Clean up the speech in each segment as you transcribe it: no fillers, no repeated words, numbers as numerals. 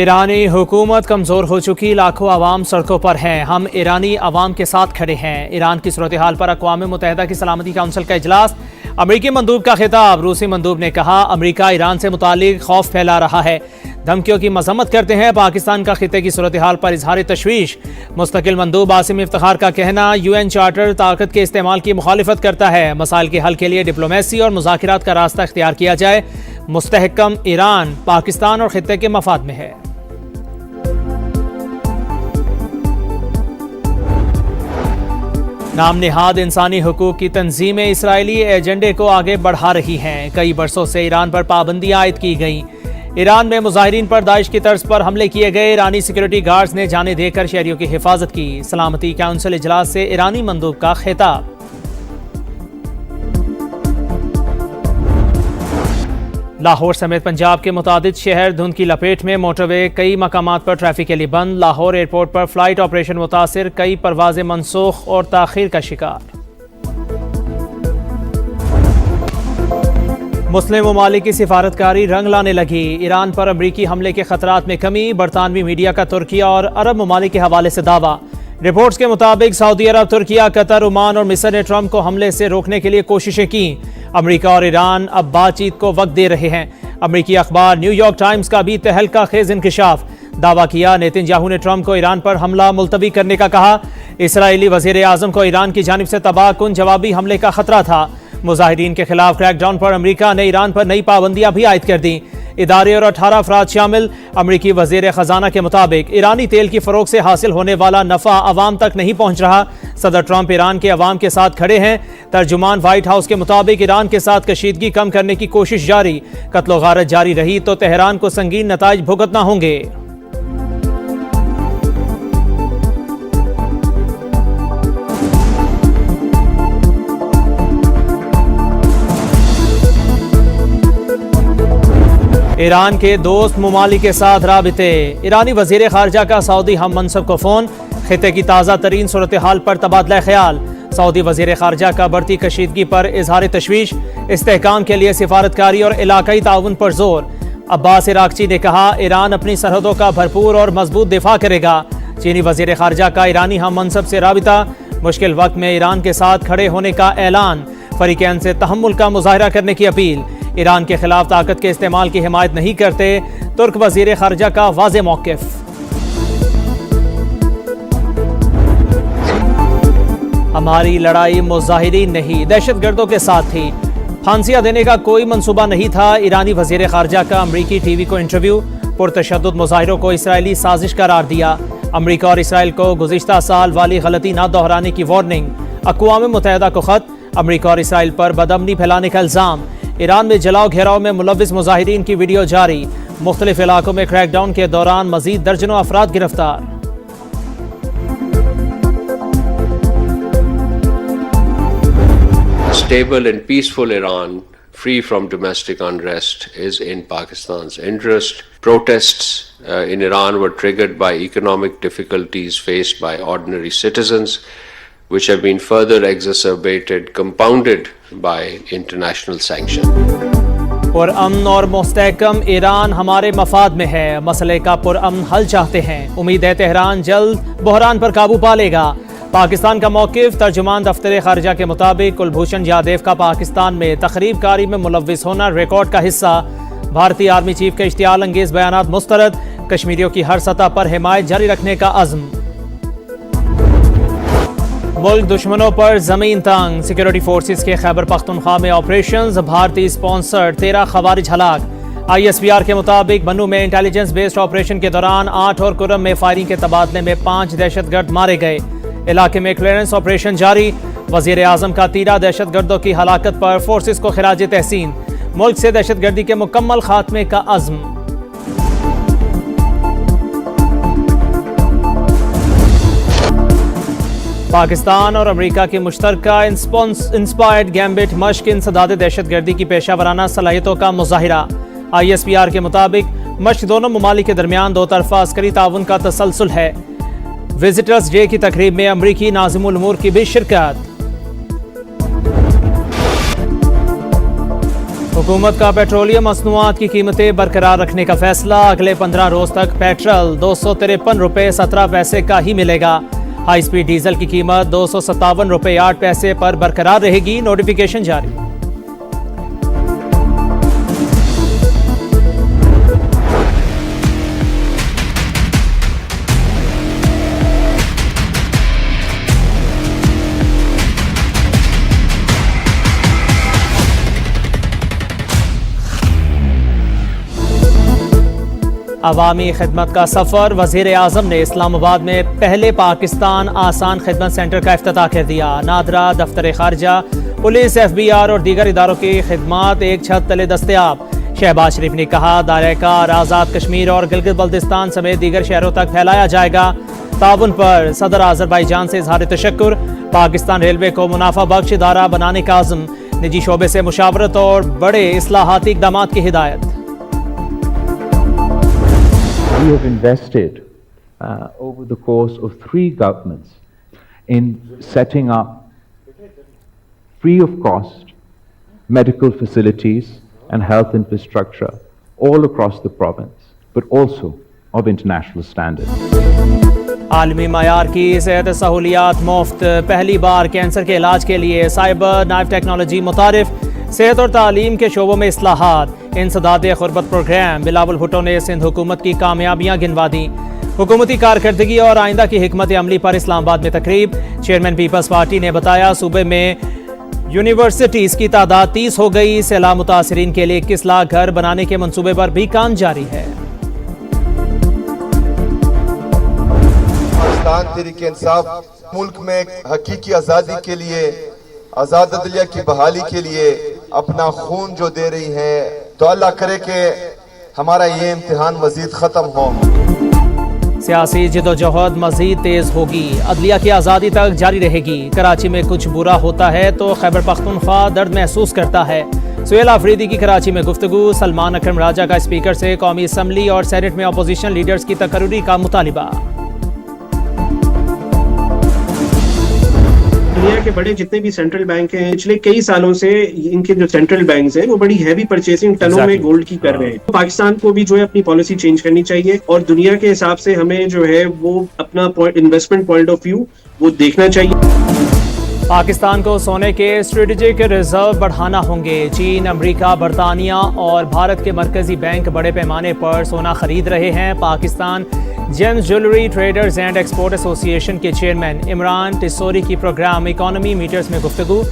ईरानी हुकूमत कमज़ोर हो चुकी, लाखों आवाम सड़कों पर हैं। हम ईरानी आवाम के साथ खड़े हैं। ईरान की सूरत हाल पर अक़वाम मुत्तहिदा की सलामती काउंसिल का इजलास, अमरीकी मंदूब का खिताब। रूसी मंदूब ने कहा, अमरीका ईरान से मुतालिक खौफ फैला रहा है, धमकियों की मजम्मत करते हैं। पाकिस्तान का खिते की सूरत हाल पर इजहार तशवीश। मुस्तकिल मंदूब आसिम इफ्तिखार का कहना, UN चार्टर ताकत के इस्तेमाल की मुखालिफत करता है। मसाइल के हल के लिए डिप्लोमेसी और मुज़ाकरात का रास्ता इख्तियार किया जाए। मुस्तहकम ईरान पाकिस्तान और खिते के मफाद में है। नाम निहाद इंसानी हुकूक की तंजीमें इसराइली एजेंडे को आगे बढ़ा रही हैं। कई बरसों से ईरान पर पाबंदियां आयद की गईं। ईरान में मुजाहिरीन पर दाइश की तर्ज पर हमले किए गए। ईरानी सिक्योरिटी गार्ड्स ने जाने देकर शहरियों की हिफाजत की। सलामती काउंसिल इजलास से ईरानी मंदूब का खिताब। लाहौर समेत पंजाब के मुतादिद शहर धुंध की लपेट में। मोटरवे कई मकामात पर ट्रैफिक के लिए बंद। लाहौर एयरपोर्ट पर फ्लाइट ऑपरेशन मुतासिर, कई परवाजें मनसूख और ताखीर का शिकार। मुस्लिम ममालिक की सिफारतकारी रंग लाने लगी। ईरान पर अमरीकी हमले के खतरात में कमी। बरतानवी मीडिया का तुर्किया और अरब ममालिक के हवाले से दावा। रिपोर्ट्स के मुताबिक सऊदी अरब, तुर्किया, कतर, ओमान और मिस्र ने ट्रंप को हमले से रोकने के लिए कोशिशें की। अमरीका और ईरान अब बातचीत को वक्त दे रहे हैं। अमरीकी अखबार न्यूयॉर्क टाइम्स का भी तहलका खेज इंकशाफ। दावा किया, नेतन्याहू ने ट्रंप को ईरान पर हमला मुलतवी करने का कहा। इसराइली वजीर आजम को ईरान की जानिब से तबाहकुन जवाबी हमले का खतरा था। मुजाहिरीन के खिलाफ क्रैकडाउन पर अमरीका ने ईरान पर नई पाबंदियां भी आयद कर दी। इदारे और 18 अफराद शामिल। अमरीकी वजीर खजाना के मुताबिक ईरानी तेल की फरोख से हासिल होने वाला नफा अवाम तक नहीं पहुंच रहा। सदर ट्रंप ईरान के अवाम के साथ खड़े हैं। तर्जुमान व्हाइट हाउस के मुताबिक ईरान के साथ कशीदगी कम करने की कोशिश जारी। कत्लो गारत जारी रही तो तेहरान को संगीन नताइज भुगतना होंगे। ईरान के दोस्त ममालिक के साथ राबिते। ईरानी वजीर खारजा का सऊदी हम मनसब को फोन। खिते की ताज़ा तरीन सूरत हाल पर तबादला ख्याल। सऊदी वजीर खारजा का बढ़ती कशीदगी पर इजहार तशवीश। इस्तेहकाम के लिए सिफारतकारी और इलाकाई ताउन पर जोर। अब्बास इराकची ने कहा, ईरान अपनी सरहदों का भरपूर और मजबूत दिफा करेगा। चीनी वजीर खारजा का ईरानी हम मनसब से राबिता। मुश्किल वक्त में ईरान के साथ खड़े होने का ऐलान। फरीकैन से तहम्मुल का मुजाहरा करने की अपील। ईरान के खिलाफ ताकत के इस्तेमाल की हिमायत नहीं करते। तुर्क वजीर खारजा का वाज़े मौक़िफ़। हमारी लड़ाई मुजाहिरीन नहीं, दहशतगर्दों के साथ थी। फांसियां देने का कोई मंसूबा नहीं था। ईरानी वजीर खारजा का अमरीकी टीवी को इंटरव्यू। पुरतशद्दुद मुजाहिरों को इसराइली साजिश करार दिया। अमरीका और इसराइल को गुज़िश्ता साल वाली गलती न दोहराने की वार्निंग। अक़वाम मुत्तहिदा को खत। अमरीका और इसराइल पर बदअमनी फैलाने का इल्ज़ाम। ईरान में जलाओ घेराव में मुलव्विस मुजाहिरीन की वीडियो जारी। मुख्तलिफ इलाकों में क्रैकडाउन के दौरान मजीद दर्जनों अफराद गिरफ्तार। Stable and peaceful Iran, free from domestic unrest, is in Pakistan's interest. Protests in Iran were triggered by economic difficulties faced by ordinary citizens, which have been further exacerbated, compounded by international sanctions. पुरअमन और मुस्तहकम Iran हमारे मफाद में है। मसले का पुरअमन हल चाहते हैं। उम्मीद है तेहरान जल्द बहरान पर काबू पा लेगा। पाकिस्तान का मौक़िफ़। तर्जुमान दफ्तर खारजा के मुताबिक कुलभूषण जाधव का पाकिस्तान में तखरीब कारी में मुलव्विस होना रिकॉर्ड का हिस्सा। भारतीय आर्मी चीफ के इश्तियाल अंगेज बयानात मुस्तरद। कश्मीरियों की हर सतह पर हिमायत जारी रखने का अज़्म। मुल्क दुश्मनों पर जमीन तंग। सिक्योरिटी फोर्सेस के खैबर पख्तूनख्वा में ऑपरेशंस। भारतीय स्पॉन्सर्ड 13 खवारिज हलाक। ISPR के मुताबिक बन्नू में इंटेलिजेंस बेस्ड ऑपरेशन के दौरान 8 और कुरम में फायरिंग के तबादले में 5 दहशतगर्द मारे गए। इलाके में क्लियरेंस ऑपरेशन जारी। वजीर आजम का 13 दहशतगर्दों की हलाकत पर फोर्सेस को खिराज तहसीन। मुल्क से दहशतगर्दी के मुकम्मल खात्मे का अज़्म। पाकिस्तान और अमरीका की मुश्तरका इंस्पायर्ड गैम्बिट मश्क इंसदाद दहशतगर्दी की पेशावराना सलाहियतों का मुजाहिरा। ISPR के मुताबिक मश्क दोनों ममालिक के दरमियान दो तरफा अस्करी ताउन का तसलसल है। विजिटर्स डे की तकरीब में अमरीकी नाज़िमुल उमूर की भी शिरकत। हुकूमत का पेट्रोलियम मसनूआत की कीमतें बरकरार रखने का फैसला। अगले 15 रोज तक पेट्रोल 253 रुपये 17 पैसे का ही मिलेगा। हाई स्पीड डीजल की कीमत 257 रुपये 8 पैसे पर बरकरार रहेगी। नोटिफिकेशन जारी। अवामी खिदमत का सफ़र। वज़ीर आज़म ने इस्लामाबाद में पहले पाकिस्तान आसान खिदमत सेंटर का इफ्तिताह कर दिया। नादरा, दफ्तर खारजा, पुलिस, FBI और दीगर इदारों की खिदमात एक छत तले दस्तयाब। शहबाज शरीफ ने कहा, दायरे कार आज़ाद कश्मीर और गिलगित बल्तिस्तान समेत दीगर शहरों तक फैलाया जाएगा। ताउन पर सदर आज़रबाईजान से इज़हार तशक्कुर। पाकिस्तान रेलवे को मुनाफा बख्श इदारा बनाने का आज़म। निजी शोबे से मुशावरत और बड़े इस्लाहाती इक़दाम की हिदायत। We have invested over the course of 3 governments in setting up free of cost medical facilities and health infrastructure all across the province, but also of international standard. आलमी मयार की सेहत सहूलियात मुफ्त। पहली बार कैंसर के इलाज के लिए साइबर नाइफ टेक्नोलॉजी मुतारिफ। सेहत और तालीम के शोबों में इस्लाहात। इंसदाद खुरबत प्रोग्राम। बिलावल भुट्टो ने सिंध हुकूमत की कामयाबियां गिनवा दी। हुकूमती कारकर्दगी और आइंदा की हिकमत अमली पर इस्लामाबाद में तकरीब। चेयरमैन पीपल्स पार्टी ने बताया, सूबे में यूनिवर्सिटीज़ की तादाद 30 हो गई। सैलाब मुतासरीन के लिए 21 लाख घर बनाने के मंसूबे पर भी काम जारी है। पाकिस्तान तहरीक इंसाफ मुल्क में हकीकी आज़ादी के लिए, आज़ाद अदलिया की बहाली के लिए अपना खून जो दे रही है, तो अल्लाह करे कि हमारा ये इम्तिहान मजीद ख़त्म हो। सियासी जदोजहद मजीद तेज होगी। अदलिया की आज़ादी तक जारी रहेगी। कराची में कुछ बुरा होता है तो खैबर पख्तूनख्वा दर्द महसूस करता है। सुहेल आफरीदी की कराची में गुफ्तगू। सलमान अकरम राजा का स्पीकर से कौमी असम्बली और सेनेट में अपोजिशन लीडर्स की तकर्री का मुतालिबा। दुनिया के बड़े जितने भी सेंट्रल बैंक हैं, पिछले कई सालों से इनके जो सेंट्रल बैंक्स हैं वो बड़ी हैवी परचेसिंग टनों में गोल्ड की कर रहे हैं। तो पाकिस्तान को भी जो है अपनी पॉलिसी चेंज करनी चाहिए और दुनिया के हिसाब से हमें जो है वो अपना इन्वेस्टमेंट पॉइंट ऑफ व्यू वो देखना चाहिए। पाकिस्तान को सोने के स्ट्रेटेजिक रिजर्व बढ़ाना होंगे। चीन, अमेरिका, बरतानिया और भारत के मरकजी बैंक बड़े पैमाने पर सोना खरीद रहे हैं। Pakistan gems jewellery traders and export association के चेयरमैन इमरान टिसोरी की प्रोग्राम इकोनॉमी मीटर्स में गुफ्तगू।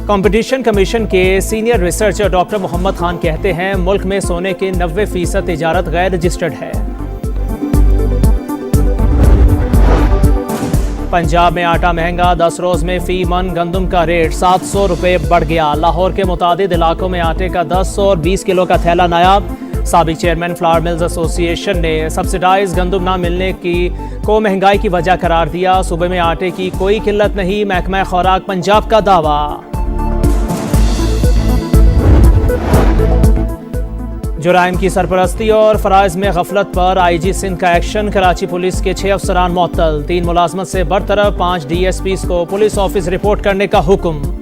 कंपटीशन कमीशन के senior researcher doctor Mohammad Khan कहते हैं, मुल्क में सोने के 90% तिजारत गैर रजिस्टर्ड है। पंजाब में आटा महंगा। 10 रोज में फी मन गंदम का रेट 700 रुपये बढ़ गया। लाहौर के मुतादिद इलाकों में आटे का 10 और 20 किलो का थैला नायाब। साबिक चेयरमैन फ्लावर मिल्स एसोसिएशन ने सब्सिडाइज गंदम न मिलने को महंगाई की वजह करार दिया। सूबे में आटे की कोई किल्लत नहीं, महकमा खुराक पंजाब का दावा। जुराइम की सरपरस्ती और फराइज में गफलत पर IG सिंध का एक्शन। कराची पुलिस के 6 अफसरान मुअत्तल। 3 मुलाजमत से बरतरफ। 5 DSPs को पुलिस ऑफिस रिपोर्ट करने का हुक्म।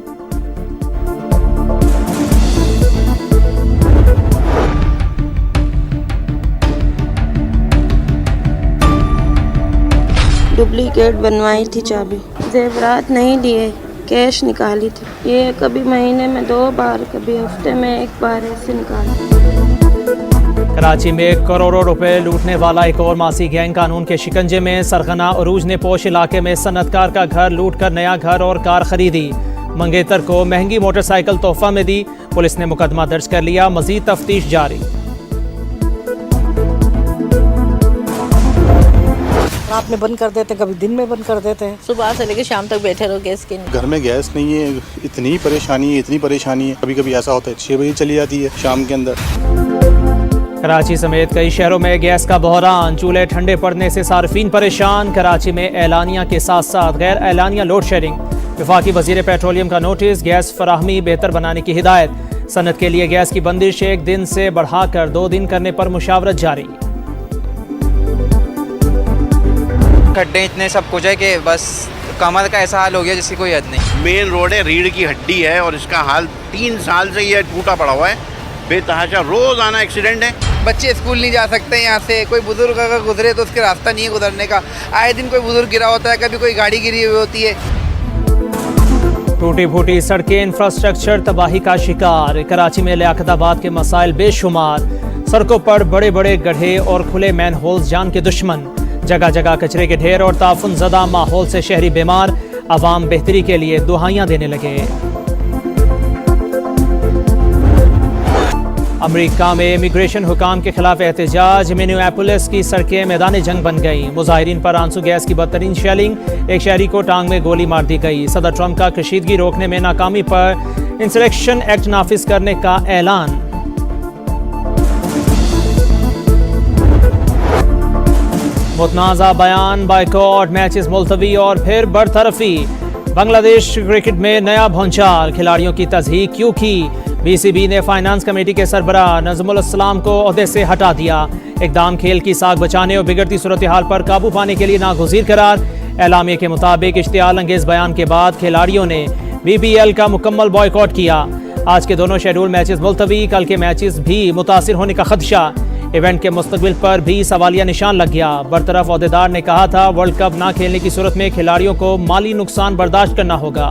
डुप्लीकेट बनवाई थी चाबी, जेवरात नहीं दिए, कैश निकाली थी। ये कभी महीने में 2 बार, कभी हफ्ते में 1 बार ऐसे निकाली। कराची में करोड़ों रुपए लूटने वाला एक और मासी गैंग कानून के शिकंजे में। सरगना अरूज ने पोश इलाके में सनतकार का घर लूट कर नया घर और कार खरीदी। मंगेतर को महंगी मोटरसाइकिल तोहफा में दी। पुलिस ने मुकदमा दर्ज कर लिया। मजीद तफ्तीश जारी। रात में बंद कर देते हैं, कभी दिन में बंद कर देते हैं। सुबह से लेकर शाम तक बैठे रहो गैस के। घर में गैस नहीं है, इतनी परेशानी है। कभी कभी ऐसा होता है 6 बजे चली जाती है शाम के अंदर। कराची समेत कई शहरों में गैस का बहरान। चूल्हे ठंडे पड़ने से सार्फिन परेशान। कराची में एलानिया के साथ साथ गैर एलानिया लोड शेडिंग। वफाकी वजीर पेट्रोलियम का नोटिस। गैस फराहमी बेहतर बनाने की हिदायत। सनत के लिए गैस की बंदिश 1 दिन से बढ़ाकर 2 दिन करने पर मुशावरत जारी। खड्डे इतने सब कुछ है कि बस कमर का ऐसा हाल हो गया जिसकी कोई हद नहीं। मेन रोड है, रीढ़ की हड्डी है और इसका हाल 3 साल से ये टूटा पड़ा हुआ है, बेतहाशा रोज आना एक्सीडेंट है। बच्चे स्कूल नहीं जा सकते यहाँ से, कोई बुजुर्ग अगर गुजरे तो उसके रास्ता नहीं है गुजरने का। आए दिन कोई बुजुर्ग गिरा होता है, कभी कोई गाड़ी गिरी हुई होती है। टूटी फूटी सड़कें, इंफ्रास्ट्रक्चर तबाही का शिकार। कराची में लियाकताबाद के मसाइल बेशुमार। सड़कों पर बड़े बड़े गड्ढे और खुले मैन होल्स जान के दुश्मन। जगह जगह कचरे के ढेर और ताफुन ज़दा माहौल से शहरी बीमार। आवाम बेहतरी के लिए दुहाइयां देने लगे। अमेरिका में इमिग्रेशन हुकाम के खिलाफ एहतजाज। मिनियापोलिस की सड़कें मैदान जंग बन गई। मुजाहिरीन पर आंसू गैस की बदतरीन शेलिंग। एक शहरी को टांग में गोली मार दी गई। सदर ट्रंप का कशीदगी रोकने में नाकामी पर इंसरेक्शन एक्ट नाफिज करने का ऐलान। मुतनाज़ा बयान, बाइकॉट, मैचेस मुलतवी और फिर बरतरफी। बांग्लादेश क्रिकेट में नया भौंचाल। खिलाड़ियों की तज़हीक क्यों की? बीसीबी ने फाइनेंस कमेटी के सरबराह नज़मुल इस्लाम को ओहदे से हटा दिया। इक़दाम खेल की साख बचाने और बिगड़ती सूरत हाल पर काबू पाने के लिए नागुज़ीर करार। एलामिया के मुताबिक इश्तियाल अंगेज़ बयान के बाद खिलाड़ियों ने BPL का मुकम्मल बॉयकॉट किया। आज के दोनों शेड्यूल मैचेस मुलतवी। कल के मैचेस भी मुतासिर होने का खदशा। इवेंट के मुस्तकबिल पर भी सवालिया निशान लग गया। बरतरफ ओहदेदार ने कहा था वर्ल्ड कप ना खेलने की सूरत में खिलाड़ियों को माली नुकसान बर्दाश्त करना होगा।